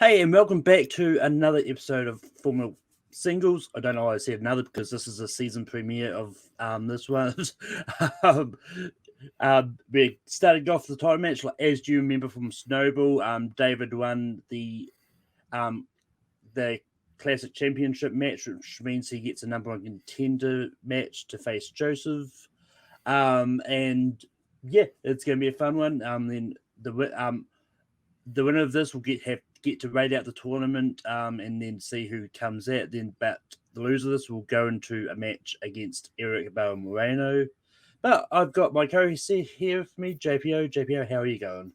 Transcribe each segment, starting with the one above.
Hey, and welcome back to another episode of Formula Singles. I don't know why I said another because this is a season premiere of this one. um, we started off the title match, like as you remember from Snowball. David won um, the Classic Championship match, which means he gets a number one contender match to face Joseph. And yeah, it's going to be a fun one. Then the winner of this will get to rate out the tournament and then see who comes out. Then, but the loser of this will go into a match against Eric Bell Moreno. But I've got my co-host here with me, JPO. JPO, how are you going?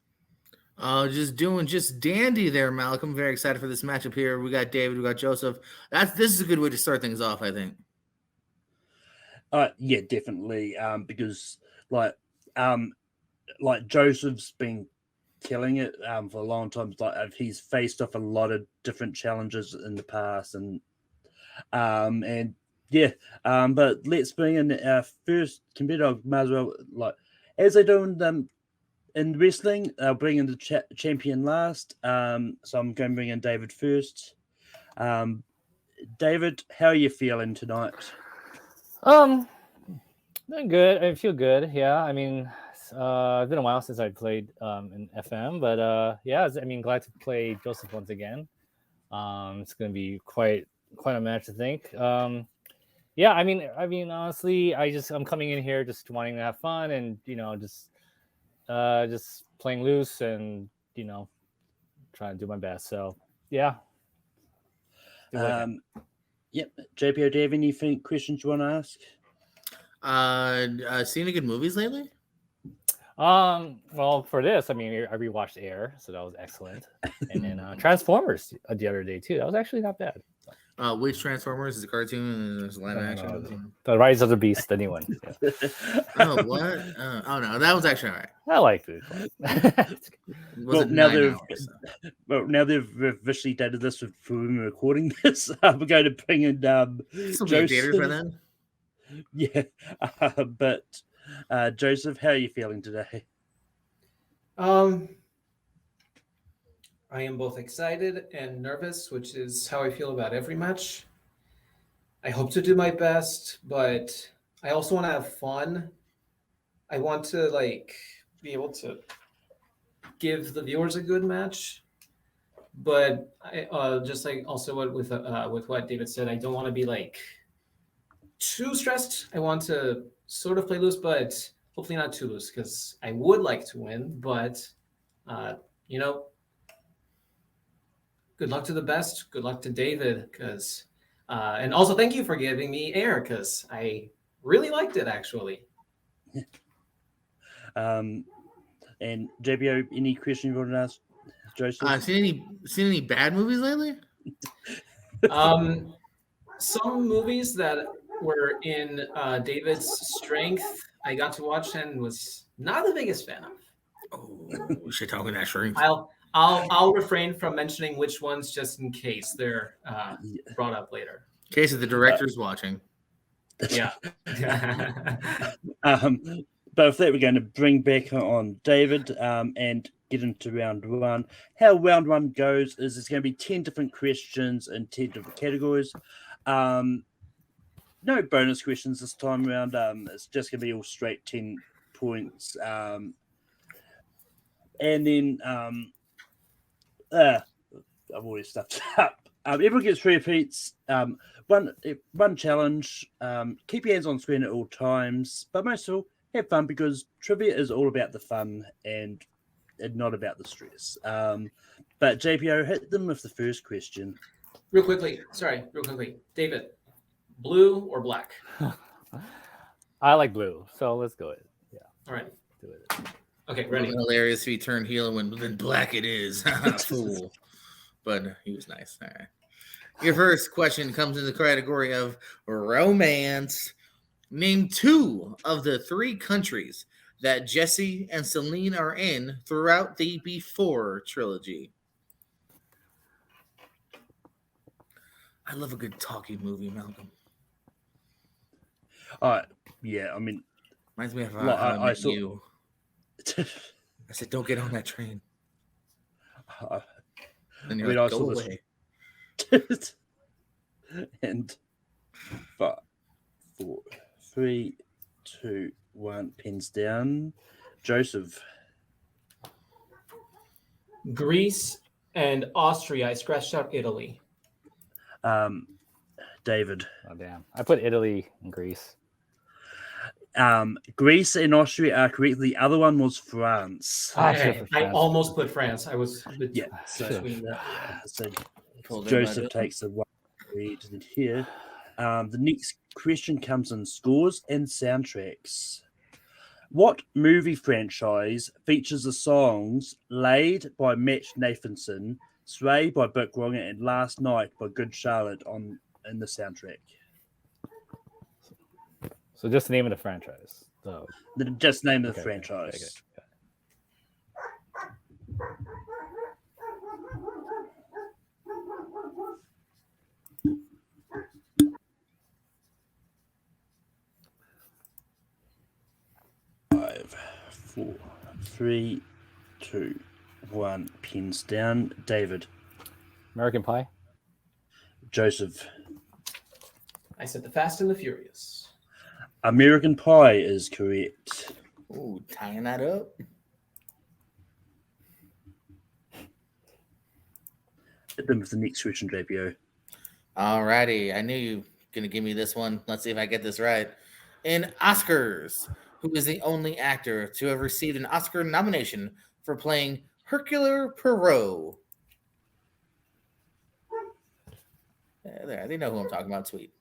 Just dandy there, Malcolm. Very excited for this matchup here. We got David, we got Joseph. This is a good way to start things off, I think. Yeah, definitely. Because like um like Joseph's been killing it for a long time. Like he's faced off a lot of different challenges in the past, and yeah, but let's bring in our first competitor. Might as well, like as they do in wrestling, I'll bring in the champion last. So I'm going to bring in David first. Um, David, how are you feeling tonight? Um, Doing good. I feel good. Yeah. It's been a while since I played in FM, but yeah. Glad to play Joseph once again. It's going to be quite a match, I think. Yeah. Honestly, I'm coming in here just wanting to have fun and just playing loose and trying to do my best. So yeah. Um, yep, JPO, do you have any questions you want to ask? Seen any good movies lately? Well, for this, I rewatched Air, so that was excellent, and then Transformers the other day too. That was actually not bad. Which Transformers is a cartoon and there's live action? The Rise of the Beast, the new one. Yeah. Oh, what? Oh no, that was actually all right. I liked it. Well, now they've officially dated this for when we're recording this. We're going to bring in This will be a theater for them. Yeah, but Joseph, how are you feeling today? Um, I am both excited and nervous, which is how I feel about every match. I hope to do my best, but I also want to have fun. I want to be able to give the viewers a good match, but just like also with what David said, I don't want to be too stressed. I want to sort of play loose, but hopefully not too loose because I would like to win, but uh, you know, good luck to the best. Good luck to David, and also thank you for giving me air because I really liked it actually. And JBO, any questions you want to ask Joseph? Seen any bad movies lately? Some movies that were in David's strength, I got to watch and was not the biggest fan of. Oh, we should talk about that shrink. I'll refrain from mentioning which ones just in case they're brought up later. In case of the director's watching. Yeah. But with that, we're going to bring back on David and get into round one. How round one goes is it's going to be 10 different questions in 10 different categories. No bonus questions this time around. It's just going to be all straight 10 points. And then I've already stuffed up. Everyone gets 3 repeats. One challenge. Keep your hands on screen at all times, but most of all, have fun because trivia is all about the fun and not about the stress. But JPO, hit them with the first question. Real quickly, David, blue or black? I like blue, so let's go ahead. Yeah. All right. Do it. Okay, ready. Hilarious if he turned heel when then black it is. Fool. But he was nice. All right. Your first question comes in the category of romance. Name 2 of the 3 countries that Jesse and Celine are in throughout the Before trilogy. I love a good talking movie, Malcolm. Yeah, I mean, reminds me of I saw you. I said, don't get on that train. And you're When like, I saw go this- away. And 5, 4, 3, 2, 1. Pins down. Joseph. Greece and Austria. I scratched out Italy. David. Oh damn! I put Italy and Greece. Greece and Austria are correct. The other one was France. Ah, Okay, shit, for I France. almost put France. I was Yeah, so, between that. yeah, so Pulled it Joseph by takes the 1 lead here. The next question comes in scores and soundtracks. What movie franchise features the songs Laid by Matt Nathanson, Sway by Burt Wronger, and Last Night by Good Charlotte in the soundtrack? So just the name of the franchise. So Just name of the okay, okay, franchise. okay. 5, 4, 3, 2, 1. Pins down. David. American Pie. Joseph. I said The Fast and the Furious. American Pie is correct. Ooh, tying that up. Hit them with the next question, JPO. Alrighty, I knew you were gonna give me this one. Let's see if I get this right. In Oscars, who is the only actor to have received an Oscar nomination for playing Hercule Poirot? Yeah, there, they know who I'm talking about. Sweet.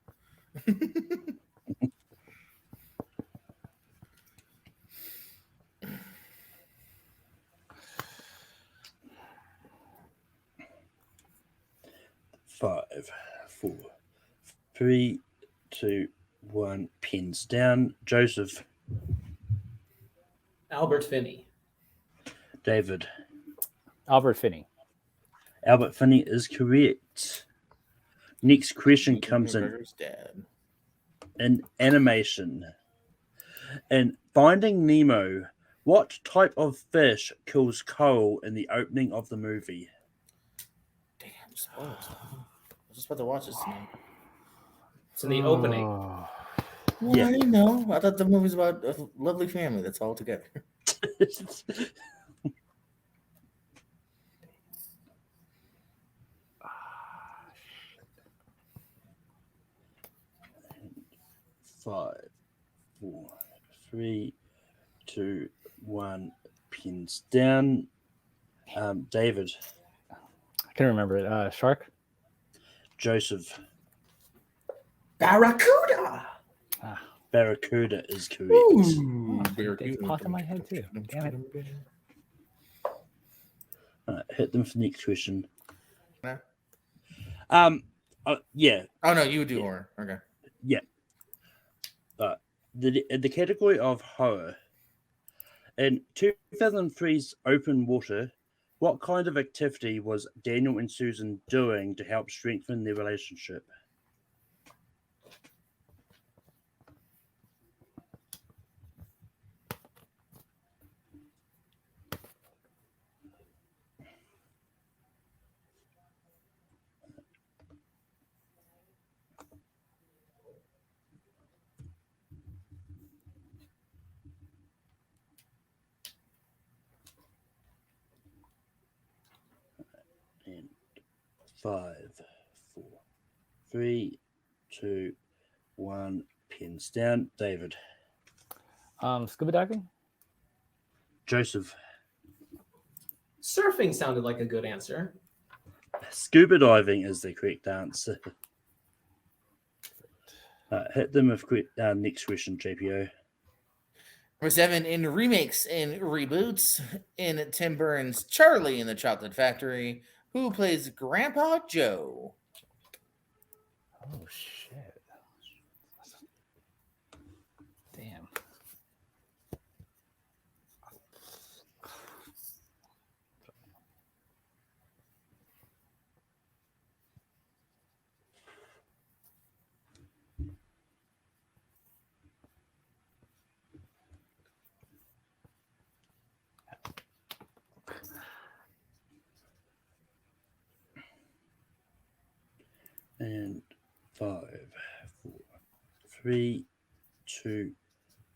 5, 4, 3, 2, 1. Pins down. Joseph. Albert Finney. David. Albert Finney. Albert Finney is correct. Next question comes in McGregor's dad. animation. In Finding Nemo, what type of fish kills Cole in the opening of the movie? Damn, spoilers. I was just about to watch this tonight. It's in the opening. Oh. Well, Yeah. I didn't know. I thought the movie's about a lovely family that's all together. 5, 4, 3, 2, 1. Pins down. David. I can remember it. Shark. Joseph. Barracuda. Ah, Barracuda is correct. it popped in my head too. Damn it. Hit them for the next question. Nah. Yeah. Oh no, you would do horror. Okay. The category of horror. In 2003's Open Water, what kind of activity was Daniel and Susan doing to help strengthen their relationship? And 5, 4, 3, 2, 1. Pins down. David. Scuba diving. Joseph. Surfing sounded like a good answer. Scuba diving is the correct answer. Hit them with next question, JPO. Number 7, in remakes and reboots, in Tim Burton's Charlie and the Chocolate Factory, who plays Grandpa Joe? Oh shit. Damn. And 5, 4, 3, 2,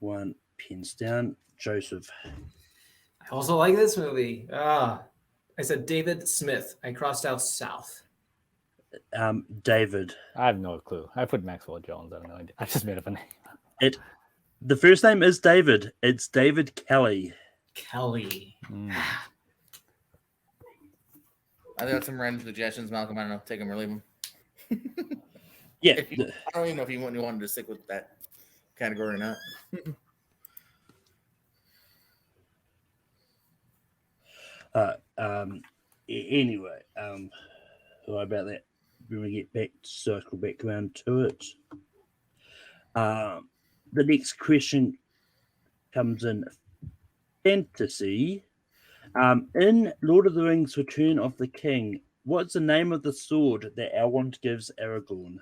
1. Pins down. Joseph. I also like this movie. I said David Smith. I crossed out South. David. I have no clue. I put Maxwell Jones. I have no idea. I just made up a name. The first name is David. It's David Kelly. Kelly. I got some random suggestions, Malcolm. I don't know. Take them or leave them. Yeah. I don't even know if you wanted to stick with that category or not. Anyway, sorry about that. When we get back, circle back around to it. The next question comes in fantasy. In Lord of the Rings: Return of the King, what's the name of the sword that Elrond gives Aragorn?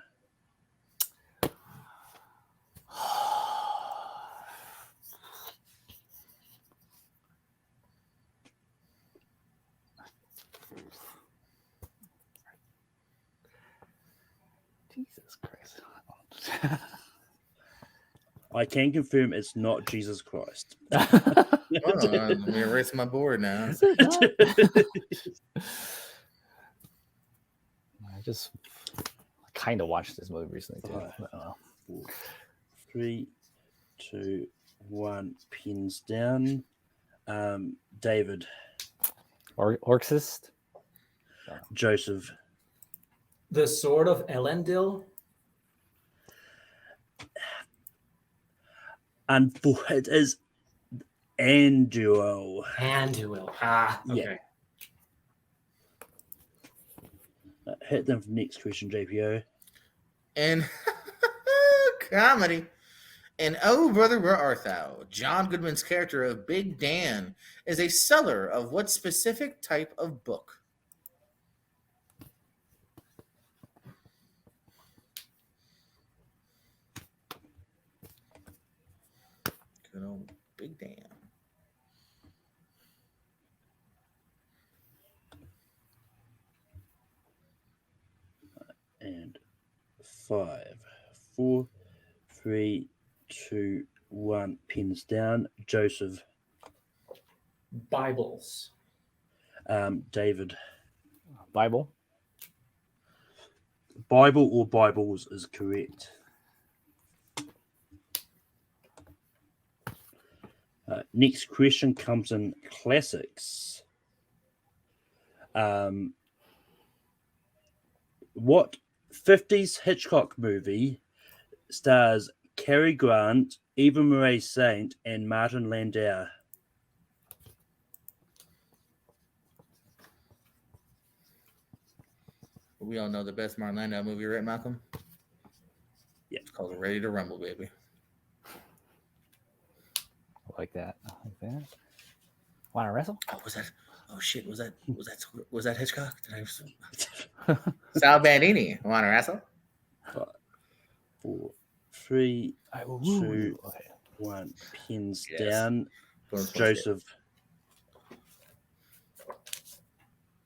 Jesus Christ. I can confirm it's not Jesus Christ. Hold on, let me erase my board now. I just kind of watched this movie recently too. 5, 4, 3, 2, 1. Pins down. David. Orcsist. Joseph. The Sword of Elendil. And it is Anduil. Anduil. Okay. Yeah. Hit them for the next question, JPO. And comedy. And Oh Brother, Where Art Thou? John Goodman's character of Big Dan is a seller of what specific type of book? Good old Big Dan. And 5, 4, 3, 2, 1. Pins down. Joseph. Bibles. David. Bible. Bible or Bibles is correct. Next question comes in classics. What 50s Hitchcock movie stars Cary Grant, Eva Marie Saint, and Martin Landau? We all know the best Martin Landau movie, right, Malcolm? Yeah. It's called Ready to Rumble, baby. Like that. Want to wrestle? Oh, was that? Oh shit! Was that Hitchcock? Did I? Sal Bandini. Want to wrestle? 5, 4, 3, I will 2, Okay. 1. Pins Yes. down. Bonus Joseph.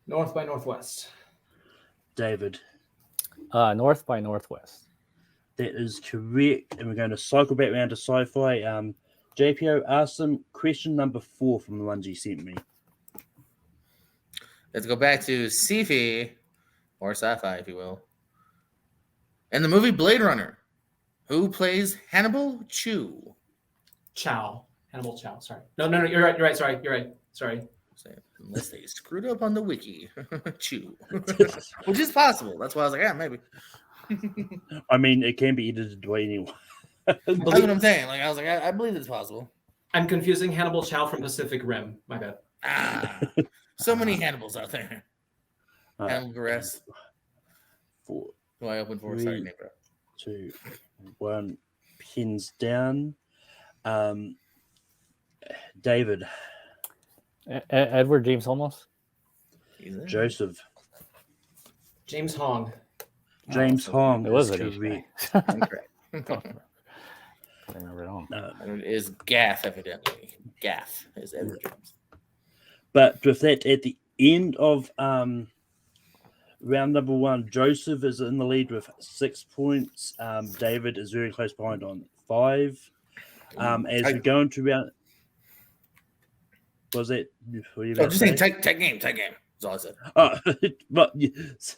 North by Northwest. David. North by Northwest. That is correct. And we're going to cycle back around to sci-fi. JPO, ask them question number 4 from the ones you sent me. Let's go back to sci-fi, or sci-fi, if you will. In the movie Blade Runner, who plays Hannibal Chew? Chow. Hannibal Chow. Sorry. No. You're right. Sorry. You're right. Sorry. Unless they screwed up on the wiki. Chew. Which is possible. That's why I was like, yeah, maybe. I mean, it can be edited the way anyone. That's what I'm saying. Like, I was like, I believe it's possible. I'm confusing Hannibal Chow from Pacific Rim. My bad. So many Hannibals out there. Hannibal Buress. 4, Who I opened for? 3, Sorry, name, bro. 2, 1. Pins down. David. Edward James Olmos. Joseph. James Hong. James Hong It was is an H guy. Incorrect. I remember it all. It is Gaff, evidently. Gaff is Edward James. But with that, at the end of round number 1, Joseph is in the lead with 6 points. David is very close behind on 5. As we go into round, was it? Just saying, tight game. That's all I said. Oh, but yes.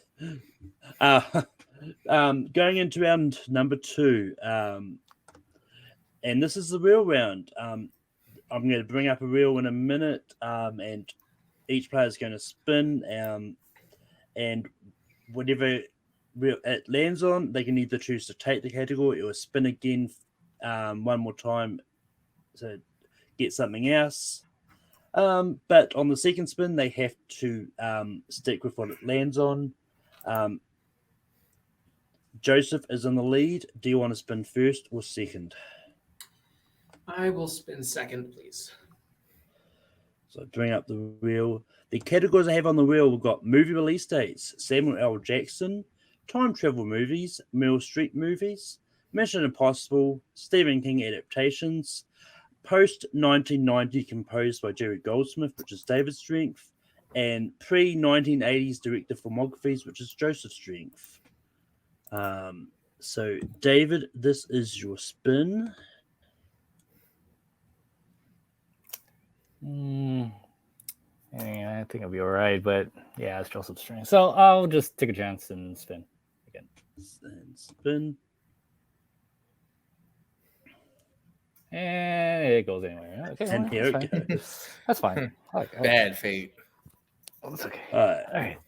Going into round number 2, and this is the real round. I'm going to bring up a reel in a minute, and each player is going to spin, and whatever reel it lands on, they can either choose to take the category or spin again one more time to get something else. But on the second spin, they have to stick with what it lands on. Joseph is in the lead. Do you want to spin first or second? I will spin second, please. So bring up the wheel. The categories I have on the wheel, we've got movie release dates, Samuel L. Jackson, time travel movies, Meryl Streep movies, Mission Impossible, Stephen King adaptations, post 1990 composed by Jerry Goldsmith, which is David's strength, and pre 1980s director filmographies, which is Joseph's strength. So David, this is your spin. Yeah, I think I'll be all right, but yeah, it's Joseph's string. So I'll just take a chance and spin again. And spin. And it goes anywhere. Okay, And well, here that's it fine. goes. That's fine. I like it. Bad fate. Oh, that's okay. All right.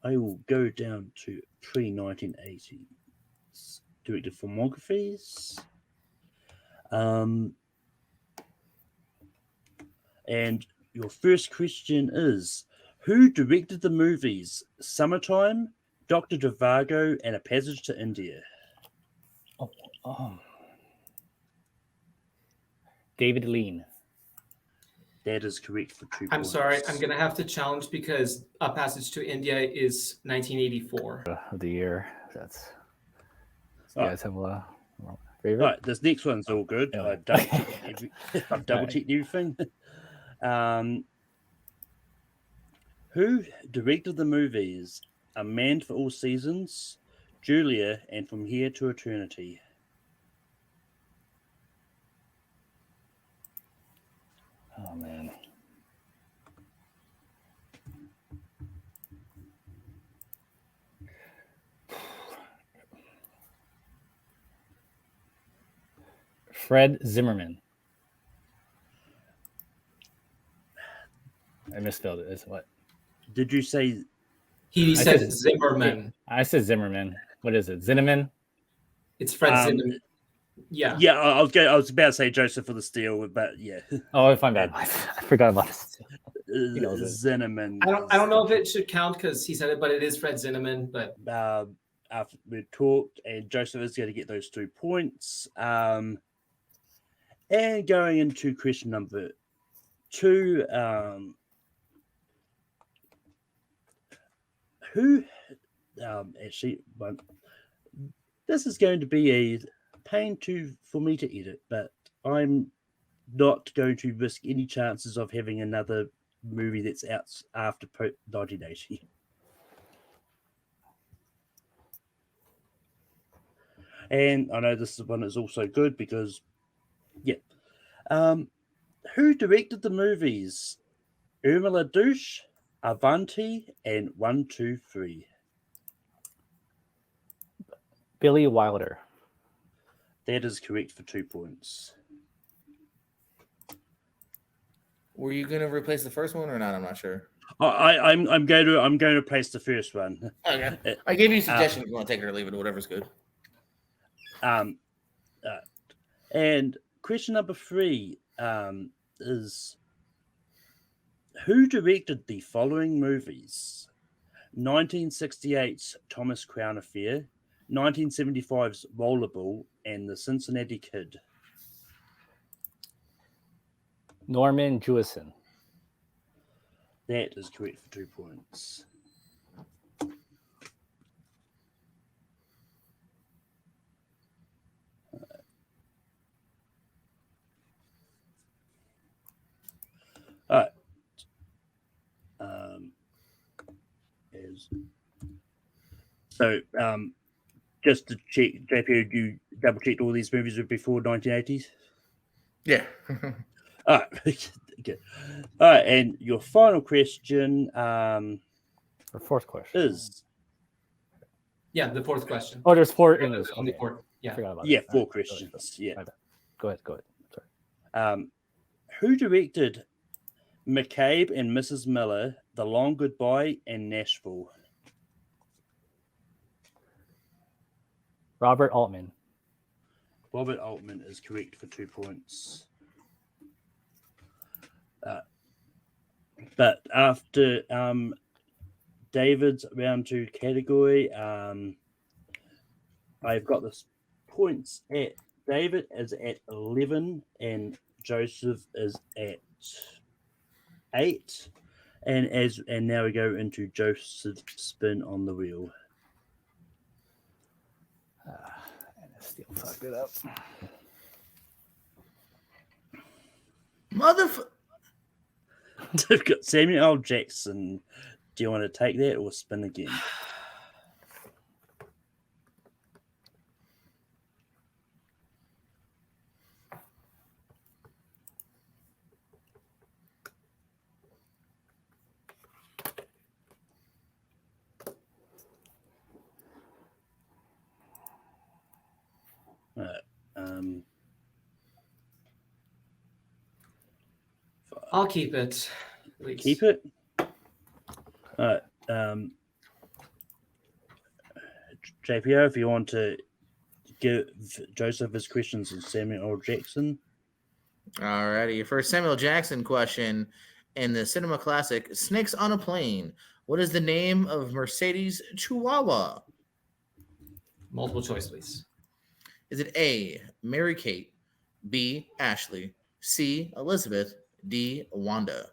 I will go down to pre 1980s director filmographies. And your first question is, who directed the movies Summertime, Dr. Zhivago, and A Passage to India? David Lean. That is correct for 2 points. I'm sorry, I'm going to have to challenge because A Passage to India is 1984. Of the year. That's. Oh. You guys have a favorite? Right, this next one's all good. Yeah. I've double checked everything. Who directed the movies A Man for All Seasons, Julia, and From Here to Eternity? Oh man. Fred Zimmerman. I misspelled it. It's what? Did you say? He said said- Zimmerman. I said Zimmerman. What is it? Zinneman? It's Fred Zimmerman. Yeah. Yeah, I was about to say Joseph for the steal, but yeah, Oh, if I'm bad. I forgot about this. knows it. Zinneman. I don't know if it should count because he said it, but it is Fred Zinneman. But After we talked, and Joseph is going to get those 2 points. And going into question number 2, who actually, well, this is going to be a pain for me to edit, but I'm not going to risk any chances of having another movie that's out after 1980. And I know this one is also good because, yeah. Who directed the movies Irma La Douche, Avanti, and 1, 2, 3? Billy Wilder. That is correct for 2 points. Were you going to replace the first one or not? I'm not sure. I'm going to replace the first one. Okay. I gave you a suggestion if you want to take it or leave it, whatever's good. And question number 3 is, who directed the following movies? 1968's Thomas Crown Affair, 1975's Rollerball, and The Cincinnati Kid. Norman Jewison. That is correct for 2 points. All right. as. So, just to check, JP, you double checked all these movies were before 1980s? Yeah. All right. Okay. All right, and your final question Or fourth question. is Yeah, the fourth question. Oh, there's 4 English. Only Okay. four. Yeah. Forgot about yeah, that. 4 All right. questions. Yeah. My bad. Go ahead. Sorry. Who directed McCabe and Mrs. Miller, The Long Goodbye, and Nashville? Robert Altman. Robert Altman is correct for 2 points. But after David's round 2 category, I've got the points at David is at 11 and Joseph is at 8. And now we go into Joseph's spin on the wheel. And I still fucked it up. Motherfucker. We've got Samuel L. Jackson. Do you want to take that or spin again? I'll keep it. Please. Keep it. All right. JPO, if you want to give Joseph his questions and Samuel L. Jackson. All righty. Your first Samuel Jackson question in the cinema classic Snakes on a Plane. What is the name of Mercedes Chihuahua? Multiple choice, please. Is it A, Mary Kate, B, Ashley, C, Elizabeth, D, Wanda?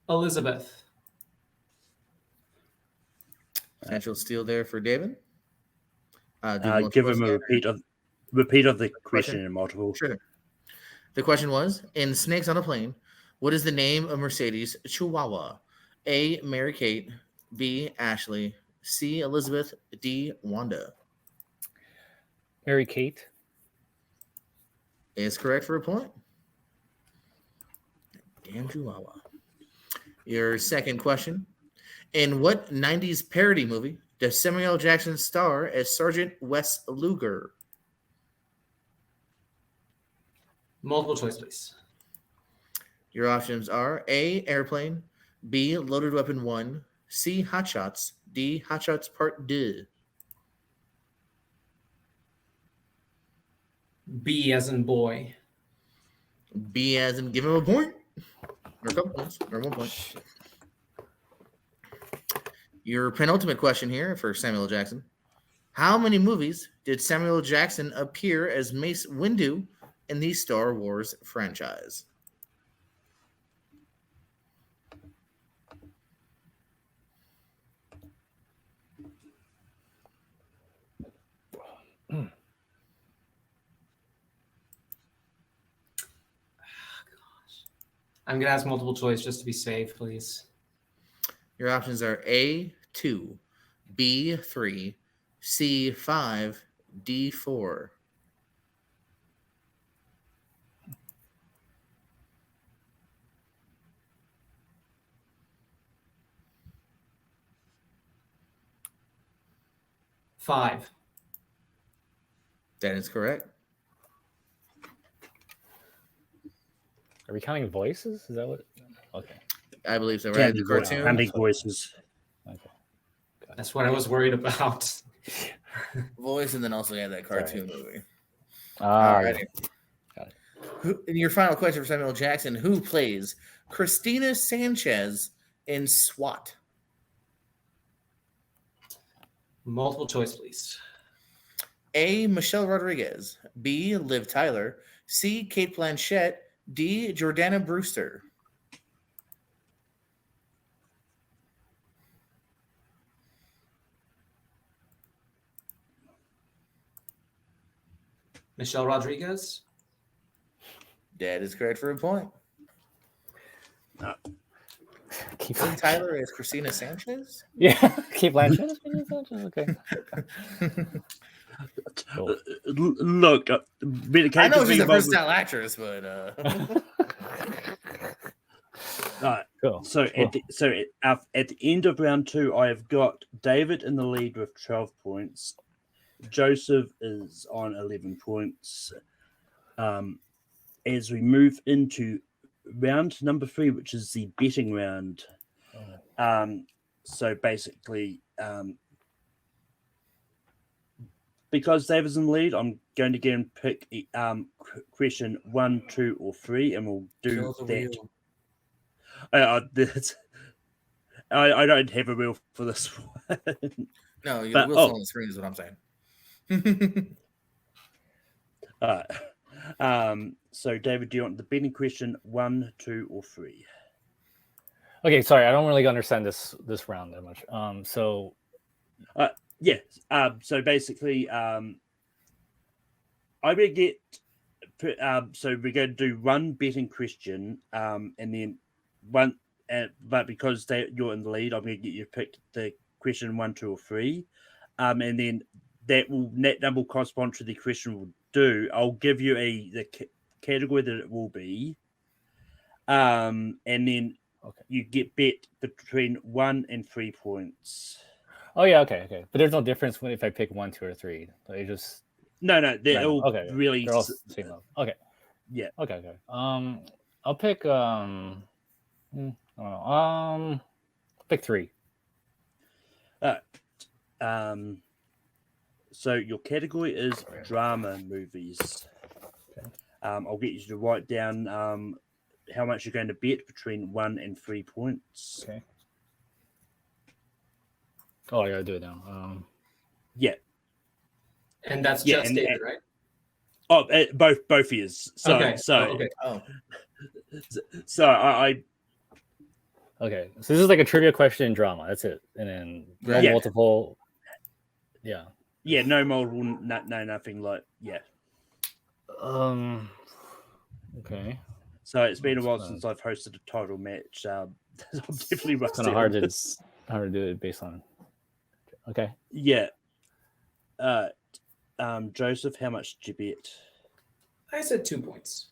Elizabeth. Potential steal there for David. Give him a repeat of the question in multiple. Sure. The question was, in Snakes on a Plane, what is the name of Mercedes Chihuahua? A, Mary Kate, B, Ashley, C, Elizabeth, D, Wanda? Mary Kate. Is correct for a point. Damn Chihuahua. Your second question. In what 90s parody movie does Samuel L. Jackson star as Sergeant Wes Luger? Multiple choice, please. Your options are A, Airplane, B, Loaded Weapon 1, C, Hot Shots, D, Hot Shots Part 2. B as in boy. B as in give him a point. Or a couple points. Or 1 point. Your penultimate question here for Samuel L. Jackson. How many movies did Samuel L. Jackson appear as Mace Windu in the Star Wars franchise? I'm going to ask multiple choice just to be safe, please. Your options are A, 2, B, 3, C, 5, D, 4. Five. That is correct. Are we counting voices? Is that what? Okay. I believe so, right? The cartoon. Counting voices. Okay. That's what I was worried about. Voice, and then also yeah, that cartoon movie. All Alrighty. right. Got it. And your final question for Samuel L. Jackson: who plays Christina Sanchez in SWAT? Multiple choice, please. A, Michelle Rodriguez, B, Liv Tyler, C, Kate Blanchett, D, Jordana Brewster. Michelle Rodriguez. That is correct for a point. Keep Liv Tyler is Christina Sanchez. Yeah, Keep Blanchett. Okay. Cool. Look, I know she's a versatile actress, but Right. Cool. So Cool. at the end of round 2, I have got David in the lead with 12 points. Joseph is on 11 points. As we move into round number 3, which is the betting round. So basically, because David's in the lead, I'm going to get him pick question 1, 2, or 3, and we'll do that. I don't have a wheel for this one. No, the But- wheel's on the screen is what I'm saying. All right. So David, do you want the betting question 1, 2, or 3? Okay, sorry, I don't really understand this round that much. So Yeah. So basically, I will get. So we're going to do one betting question, and then one. But because you're in the lead, I'm going to get you to pick the question 1, 2, or 3, and then that number will correspond to the question we'll do. I'll give you the category that it will be, and then you get bet between 1 and 3 points. oh yeah, okay. But there's no difference if I pick 1, 2, or 3. They just No, they're all okay. really They're all same level. Okay. Yeah. Okay. I'll pick I don't know. Pick 3. So your category is drama movies. Okay. I'll get you to write down how much you're going to bet between 1 and 3 points. Okay. Oh, I gotta do it now. Yeah. And that's just David, right? Oh, both ears. So okay. Oh, so I Okay, so this is like a trivia question in drama. That's it, and then no Yeah. multiple. Yeah. yeah, no multiple, no nothing like Okay. So it's been a That's while fine. since I've hosted a title match. I'm definitely It's rusty. kind of hard on to this. do it based on. Okay. Yeah. Joseph, how much did you bet? I said 2 points.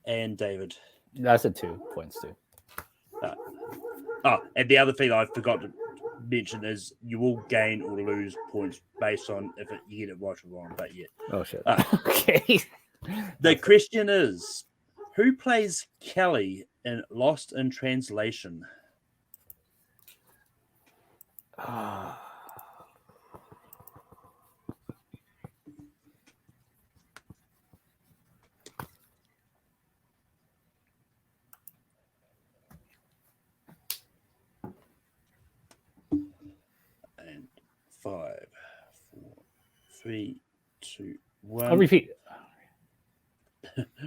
And David. That's a 2 points too. Oh, and the other thing I forgot to mention is you will gain or lose points based on if you get it right or wrong. But yeah. Oh shit. Uh, Okay. The question is, who plays Kelly in Lost in Translation? And 5, 4, 3, 2, 1. I'll repeat.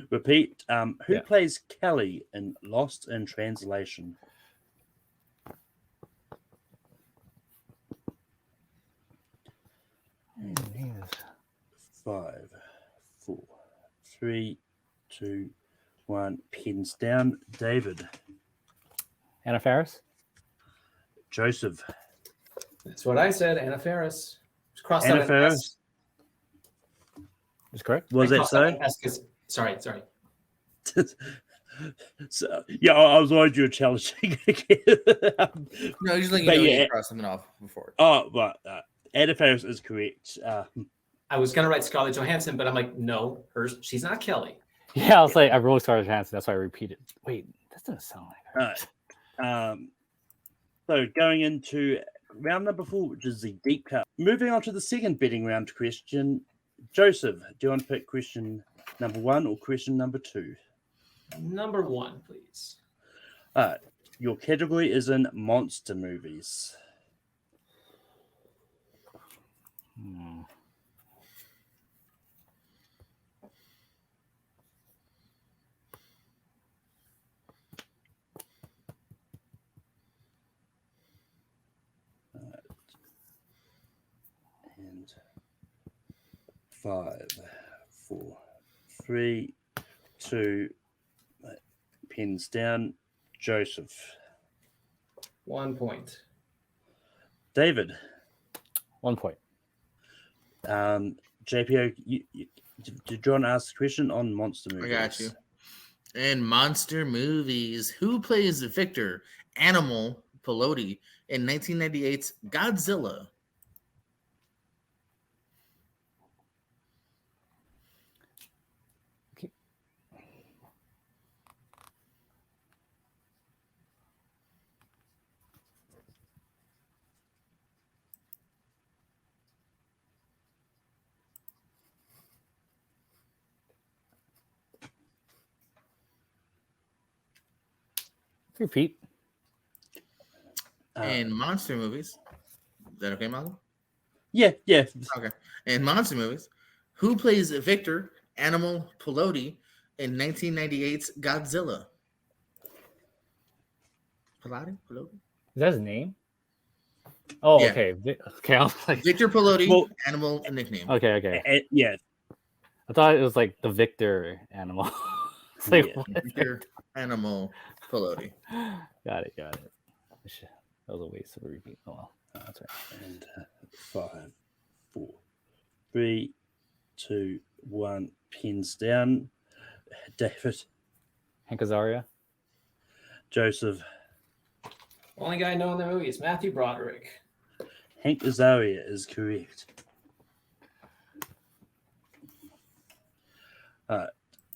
Repeat. Who Yeah. plays Kelly in Lost in Translation? Yes. 5, 4, 3, 2, 1. Pens down. David. Anna Faris. Joseph. That's what I said. Anna Faris. Just cross Anna out an Faris? S. Is correct. Was I that crossed out so? an S 'cause- Sorry. So yeah, I was worried you were challenging again. no, usually you But know yeah. you cross something off before. Oh, right. Anna Faris is correct. I was gonna write Scarlett Johansson, but I'm like, no, she's not Kelly. Yeah, I was like, I wrote Scarlett Johansson. That's why I repeated. Wait, that doesn't sound like her. So going into round number 4, which is the deep cut. Moving on to the second betting round question. Joseph, do you want to pick question number 1 or question number 2? Number 1, please. Your category is in monster movies. Hmm. And 5, 4, 3, 2, pins down. Joseph. 1 point. David. 1 point. JPO, did John ask a question on monster I movies? got you. In monster movies, who plays Victor Animal Pelosi in 1998's Godzilla? Repeat. In monster movies, is that okay, Malcolm? Yeah. Okay. In monster movies, who plays Victor Animal Pelosi in 1998's Godzilla? Pelosi? Is that his name? Oh, Yeah. okay. Okay, I was like, Victor Pelosi, Well- animal nickname. okay. Yeah. I thought it was like the Victor animal. It's like, Yeah. what? Victor Animal Pelosi. Got it. That was a waste of a repeat. Oh well, that's right. And 5, 4, 3, 2, 1, pins down. David. Hank Azaria. Joseph. Only guy I know in the movie is Matthew Broderick. Hank Azaria is correct.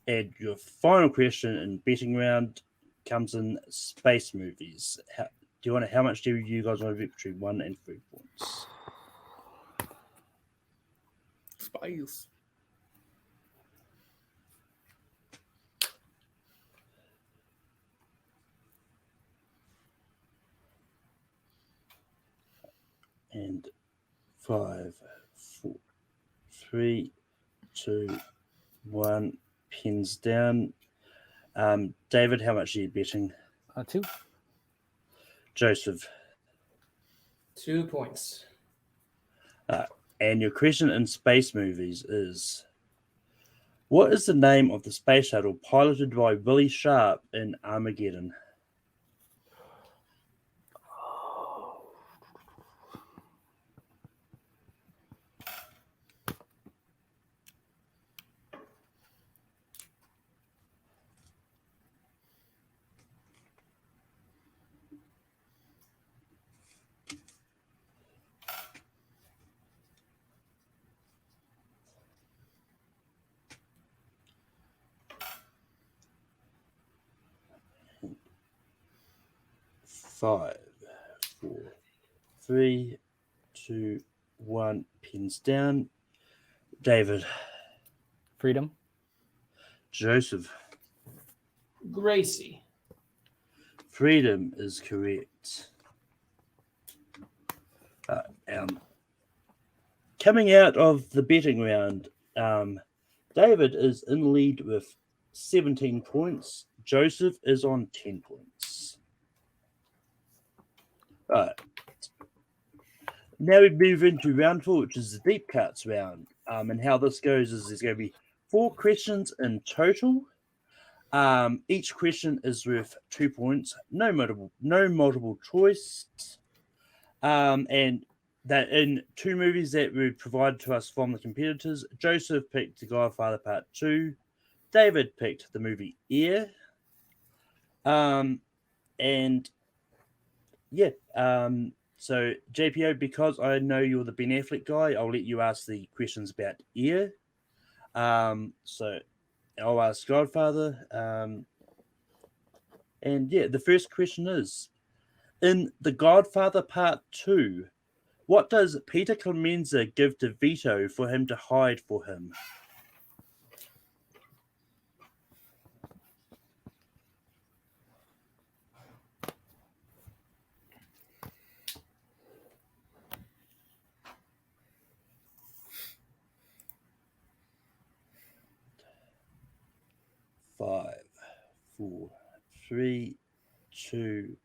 And your final question in betting round comes in space movies. How much do you guys want to bet between 1 and 3 points? Spice. And 5, 4, 3, 2, 1, pins down. David, how much are you betting? 2. Joseph. 2 points. And your question in space movies is: what is the name of the space shuttle piloted by Willie Sharp in Armageddon? Five, 4, 3, 2, 1, pins down. David. Freedom. Joseph. Gracie. Freedom is correct. Coming out of the betting round, David is in lead with 17 points. Joseph is on 10 points. Now we move into round 4, which is the deep cuts round. And how this goes is there's going to be 4 questions in total. Each question is worth 2 points. No multiple choice. And that in 2 movies that were provided to us from the competitors, Joseph picked The Godfather Part 2. David picked the movie Air. So JPO, because I know you're the Ben Affleck guy, I'll let you ask the questions about Air. So I'll ask Godfather. The first question is: in The Godfather Part 2, what does Peter Clemenza give to Vito for him to hide for him? Five, 4, 3, 2,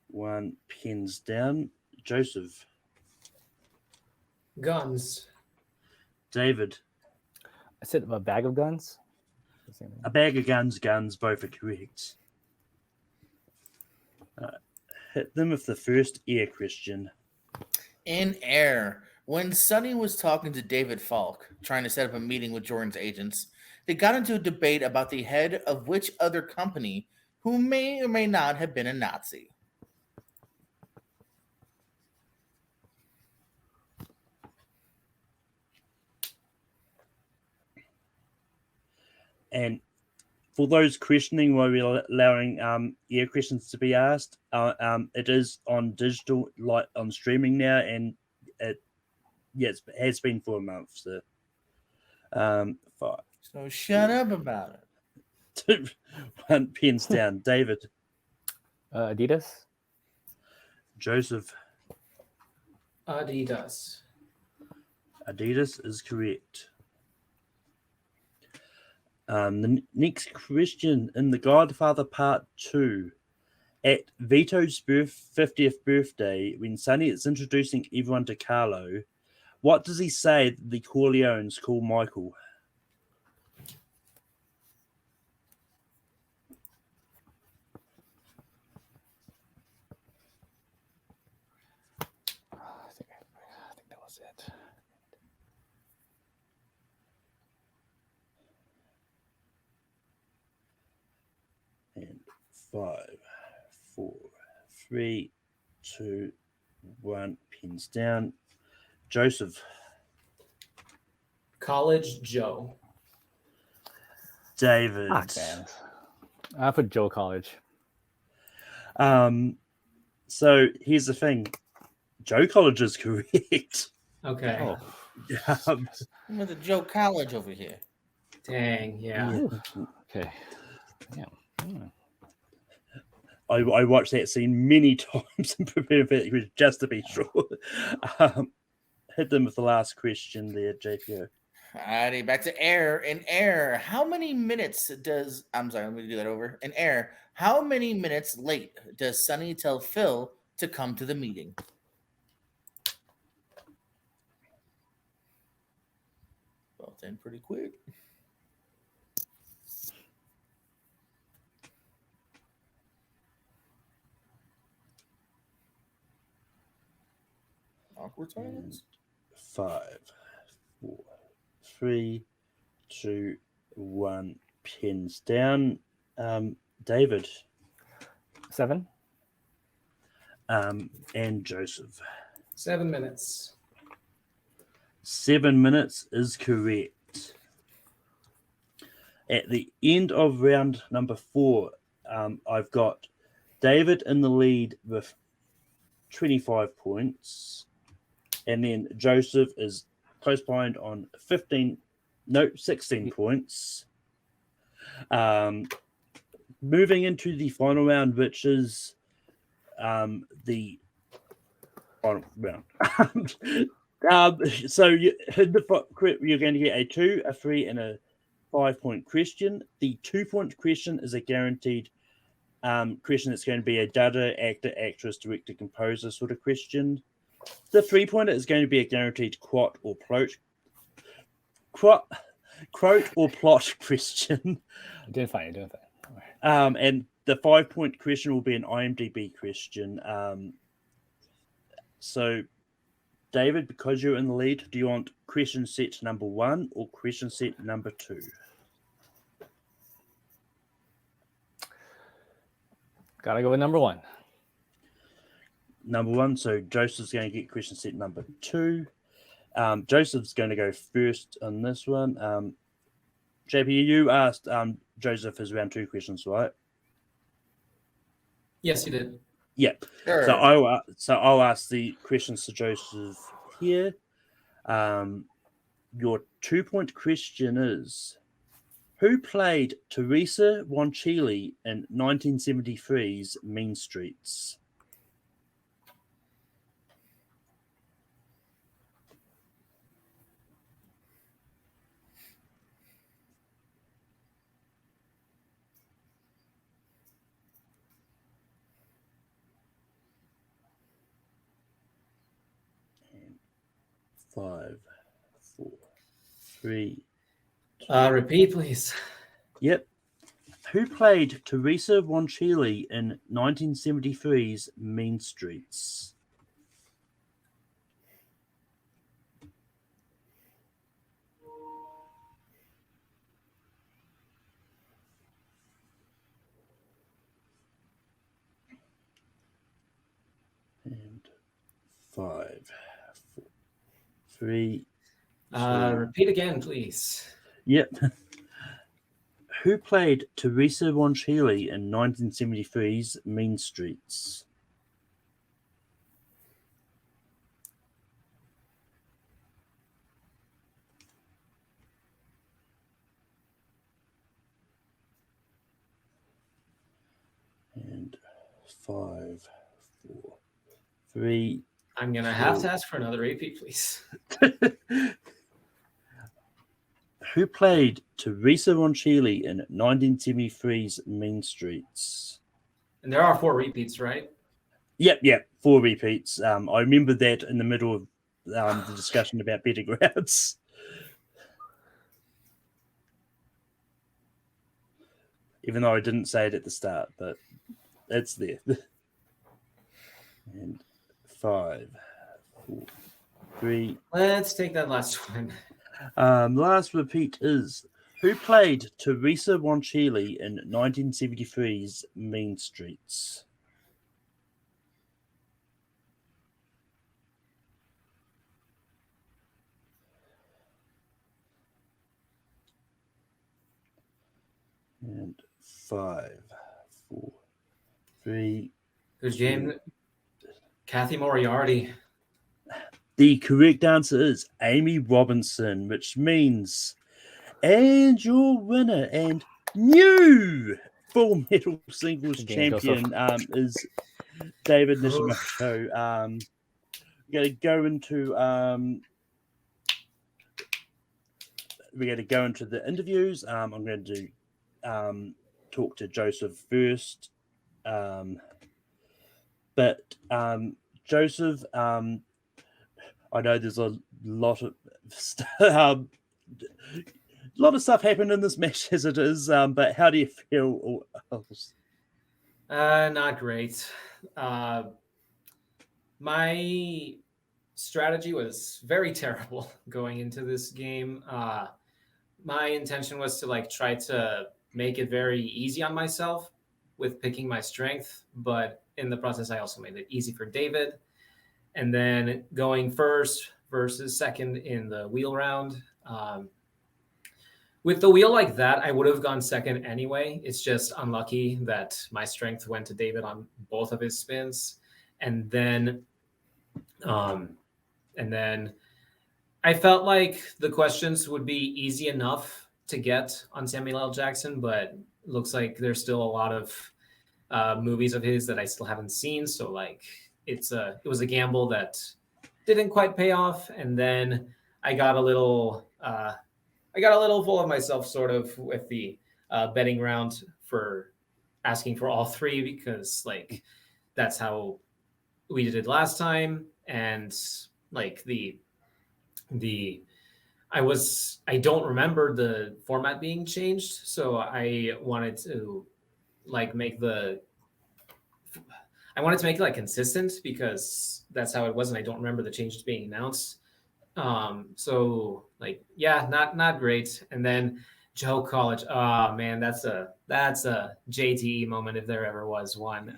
1, pens down. Joseph. Guns. David. I said a bag of guns. A bag of guns, both are correct. Hit them with the first air question. In Air, when Sonny was talking to David Falk, trying to set up a meeting with Jordan's agents, they got into a debate about the head of which other company who may or may not have been a Nazi. And for those questioning why we're allowing air questions to be asked, it is on digital, like on streaming now, and it has been for a month. So, 5, So shut up about it. 2, 1, pens down. David, Adidas. Joseph, Adidas. Adidas is correct. The next question in The Godfather Part 2. At Vito's 50th birthday, when Sonny is introducing everyone to Carlo, what does he say that the Corleones call Michael? I think that was it. And 5, 4, 3, 2, 1, pens down. Joseph, College Joe. David. I put Joe College. So here's the thing. Joe College is correct. Okay. Oh, Um, I'm with the Joe College over here. Dang, yeah. okay. Yeah. I watched that scene many times and prepared for it just to be sure. Hit them with the last question there, JPO. Alrighty, back to Air. In Air, how many minutes does I'm sorry, let me do that over. In Air, how many minutes late does Sonny tell Phil to come to the meeting? Well, then pretty quick. Awkward silence. 5, 4, 3, 2, 1, pens down. David. 7. And Joseph. 7 minutes. 7 minutes is correct. At the end of round number 4, I've got David in the lead with 25 points. And then Joseph is close behind on 16 points. Moving into the final round, which is the final round. So you're going to get a 2, a 3, and a 5-point question. The 2-point question is a guaranteed question that's going to be a dada, actor, actress, director, composer sort of question. The 3-pointer is going to be a guaranteed quote or plot question. Doing fine. And the 5-point question will be an IMDb question. So, David, because you're in the lead, do you want question set number 1 or question set number 2? Gotta go with number 1. Number 1. So Joseph's going to get question set number 2. Joseph's going to go first on this one. JP, you asked Joseph his round 2 questions, right? Yes, you did. Yeah. Sure. So I'll ask the questions to Joseph here. Your 2-point question is: who played Teresa Wanchili in 1973's Mean Streets? And 5, 4, 3, Repeat, please. Yep. Who played Teresa Von Chile in 1973's Mean Streets? And 5, 4, 3. Repeat again, please. Yep. Who played Teresa Von Chile in 1973's Mean Streets? And 5, 4, 3. I'm gonna have to ask for another repeat, please. Who played Teresa Von Chile in 1973's Mean Streets? And there are 4 repeats, right? Yep, 4 repeats. I remember that in the middle of the discussion about better grounds. Even though I didn't say it at the start, but it's there. And 5, 4, 3. Let's take that last one. Last repeat is, who played Teresa Von Chile in 1973's Mean Streets? And 5, 4, 3. Who's James? Kathy Moriarty. The correct answer is Amy Robinson, which means, and your winner and new full metal singles champion is David Nishimoto. We're going to go into the interviews. I'm going to talk to Joseph first. But Joseph, I know there's a lot of stuff happened in this match as it is. But how do you feel? Not great. My strategy was very terrible going into this game. My intention was to try to make it very easy on myself with picking my strength, but in the process, I also made it easy for David. And then going first versus second in the wheel round. With the wheel like that, I would have gone second anyway. It's just unlucky that my strength went to David on both of his spins. And then I felt like the questions would be easy enough to get on Samuel L. Jackson, but it looks like there's still a lot of movies of his that I still haven't seen. So it was a gamble that didn't quite pay off. And then I got a little full of myself sort of with the betting round for asking for all 3, because that's how we did it last time. And I don't remember the format being changed. So I wanted to make it consistent, because that's how it was. And I don't remember the changes being announced. So not great. And then Joe College. Oh man, that's a JTE moment if there ever was one.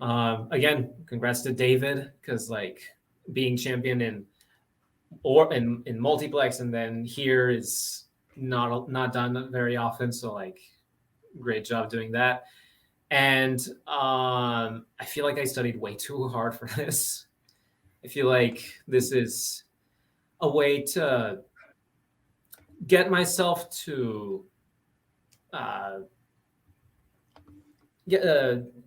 Again, congrats to David, because being champion in multiplex and then here is not done very often. So great job doing that. And I feel like I studied way too hard for this. I feel like this is a way to get myself to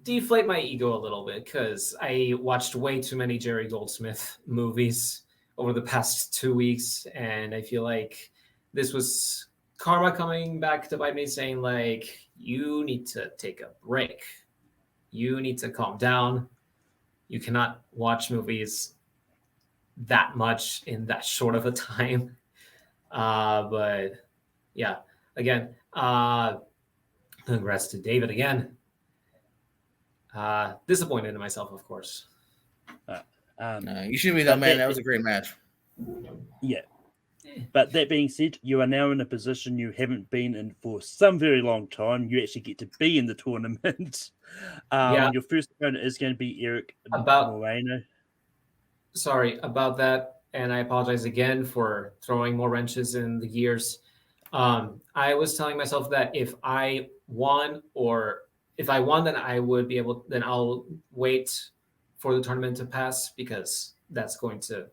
deflate my ego a little bit, because I watched way too many Jerry Goldsmith movies over the past 2 weeks, and I feel like this was karma coming back to bite me, saying you need to take a break. You need to calm down. You cannot watch movies that much in that short of a time. But yeah, again, congrats to David again. Disappointed in myself, of course. You shouldn't be though, but man. That was a great match. Yeah. But that being said, you are now in a position you haven't been in for some very long time. You actually get to be in the tournament. Yeah. Your first opponent is going to be Eric Moreno. Sorry about that, and I apologize again for throwing more wrenches in the gears. I was telling myself that if I won, then I would be able. Then I'll wait for the tournament to pass because that's going to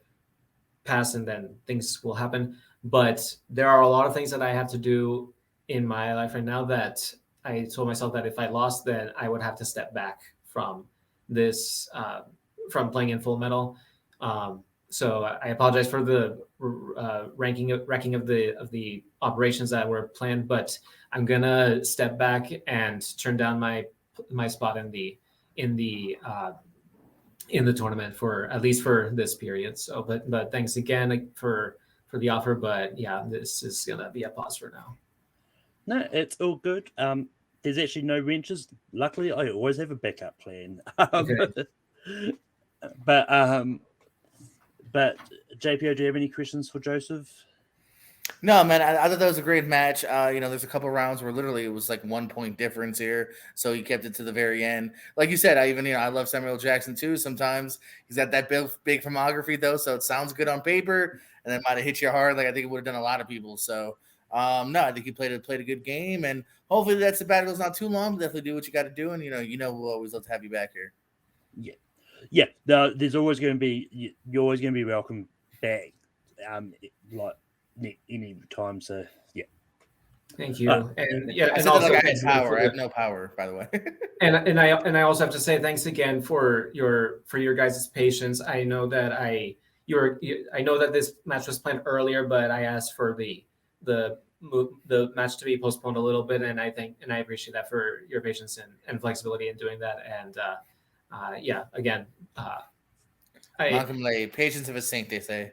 pass, and then things will happen. But there are a lot of things that I have to do in my life right now that I told myself that if I lost, then I would have to step back from this, from playing in Full Metal. So I apologize for the wrecking of the operations that were planned, but I'm gonna step back and turn down my spot in the tournament for at least for this period. So, but thanks again for the offer. But yeah, this is gonna be a pause for now. No, it's all good. There's actually no wrenches. Luckily, I always have a backup plan. Okay. But JPO, do you have any questions for Joseph? No, man, I thought that was a great match. There's a couple rounds where literally it was like 1 point difference here, so he kept it to the very end. Like you said, I love Samuel Jackson too. Sometimes he's got that big filmography though, so it sounds good on paper, and that might have hit you hard. Like I think it would have done a lot of people. So no, I think he played a good game, and hopefully that sabbatical's not too long. But definitely do what you got to do, and we'll always love to have you back here. Yeah. No, there's always going to be you're always going to be welcome back. Any time, so yeah. Thank you. And yeah, I and said also that like I had power. I have no power, by the way. and I also have to say thanks again for your guys' patience. I know that I know that this match was planned earlier, but I asked for the match to be postponed a little bit, and I appreciate that for your patience and flexibility in doing that. And yeah, again, Malcolm Lay, patience of a saint, they say.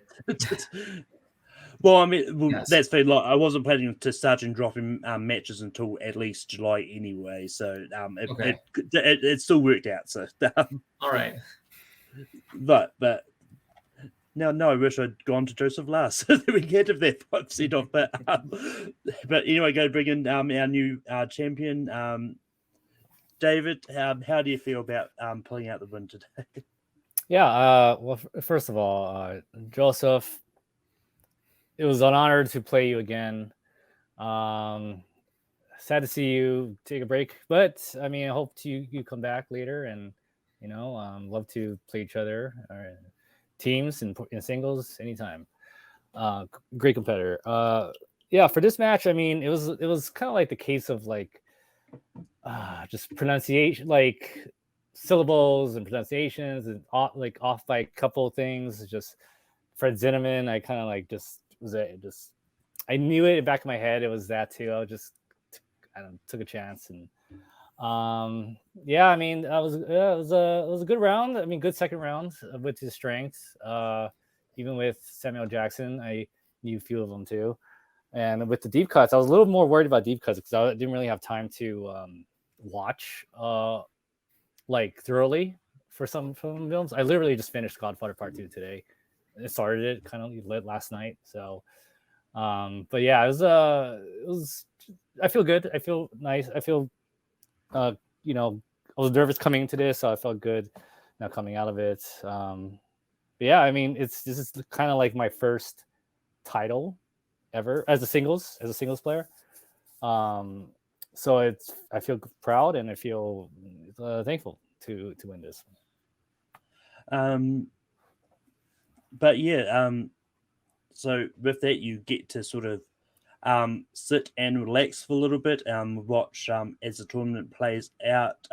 Well, I mean, Yes. that's fair. Like, I wasn't planning to start dropping matches until at least July anyway, so Okay. it still worked out. So, All right. but no, I wish I'd gone to Joseph last so that we could have that 5% off. But anyway, go bring in our new champion, David. How do you feel about pulling out the win today? Yeah. Well, first of all, Joseph, it was an honor to play you again. Sad to see you take a break, but I mean, I hope you come back later, and love to play each other or teams and in singles anytime. Great competitor. Yeah, for this match, I mean, it was kind of like the case of like just pronunciation, like syllables and pronunciations, and off by a couple of things. Just Fred Zinnemann, I kind of like I knew it in the back of my head. It was that too. I took a chance, and yeah, I mean, it was a good round. I mean, good second round with his strengths. Even with Samuel Jackson, I knew a few of them too. And with the deep cuts, I was a little more worried about deep cuts because I didn't really have time to watch like thoroughly for some films. I literally just finished Godfather Part 2 today. It started it kind of lit last night. So, but yeah, it was. I feel good. I feel nice. I feel, I was nervous coming into this, so I felt good now coming out of it. But yeah, I mean, this is kind of like my first title ever as a singles player. So I feel proud and I feel thankful to win this. But yeah, so with that, you get to sort of sit and relax for a little bit, watch as the tournament plays out.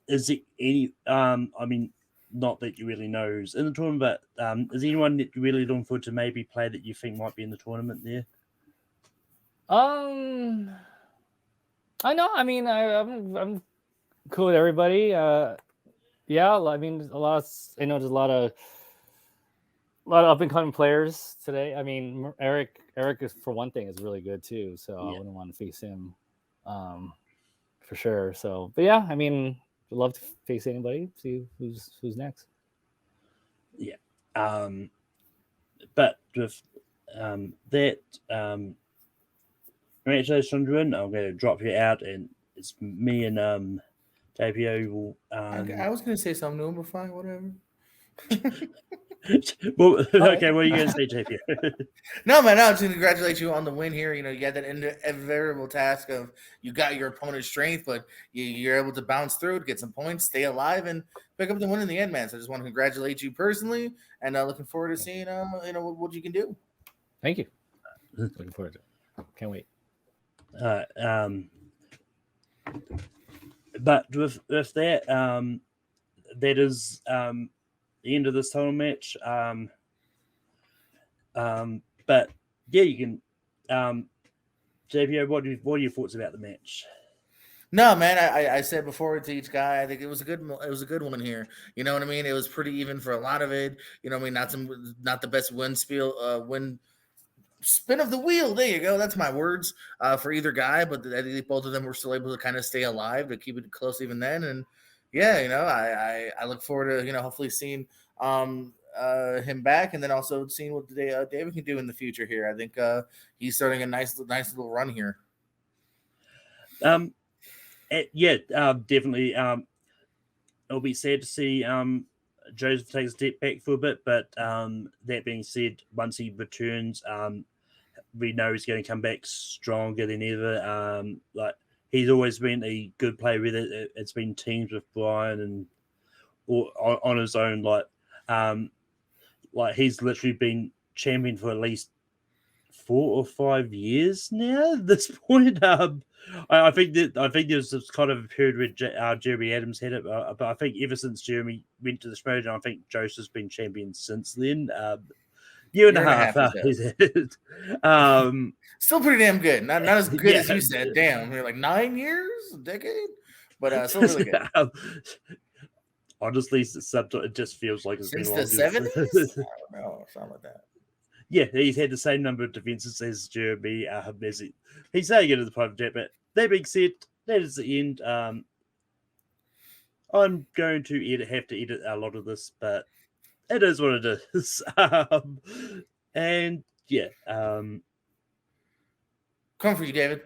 Is there any, I mean, not that you really know who's in the tournament, but is anyone that you're really looking forward to maybe play that you think might be in the tournament there? I know. I mean, I'm cool with everybody. Yeah, I mean, there's a lot of lot of up and coming players today. I mean, Eric is, for one thing, is really good too. So I wouldn't want to face him, for sure. So, but yeah, I mean, would love to face anybody. See who's next. Yeah. But with that, congratulations on doing. I'm going to drop you out, and it's me and JPO will. I was gonna say something to him, but fine, whatever. Well, okay, what are you going to say, JPO? No, man, I was going to congratulate you on the win here. You know, you had that invariable task of you got your opponent's strength, but you're able to bounce through, get some points, stay alive, and pick up the win in the end, man. So I just want to congratulate you personally, and looking forward to seeing, what you can do. Thank you. Looking forward to it. Can't wait. But with that, that is the end of this title match. But yeah, you can. JPO, what are your thoughts about the match? No, man, I said before to each guy, I think it was a good one here. You know what I mean? It was pretty even for a lot of it. You know what I mean? Not the best win spin of the wheel. There you go. That's my words for either guy, but I think both of them were still able to kind of stay alive to keep it close even then. And yeah, you know, I look forward to, hopefully seeing him back, and then also seeing what David can do in the future here. I think he's starting a nice little run here. Definitely. It'll be sad to see Joseph take a step back for a bit, but that being said, once he returns, we know he's going to come back stronger than ever. Like he's always been a good player. Whether it's been teams with Brian or on his own, like he's literally been champion for at least 4 or 5 years now. At this point, I think there's this kind of a period where Jeremy Adams had it, but I think ever since Jeremy went to the Sprout, I think Joseph's been champion since then. Year and a half. Still pretty damn good. Not as good as you said. Damn, you're like 9 years, a decade, but still really good. Honestly, it just feels like it's since been the 70s. I don't know, something like that. Yeah, he's had the same number of defenses as Jeremy. He's saying it in the private chat, but that being said, that is the end. I'm going to have to edit a lot of this, but it is what it is. And yeah. Come for you, David.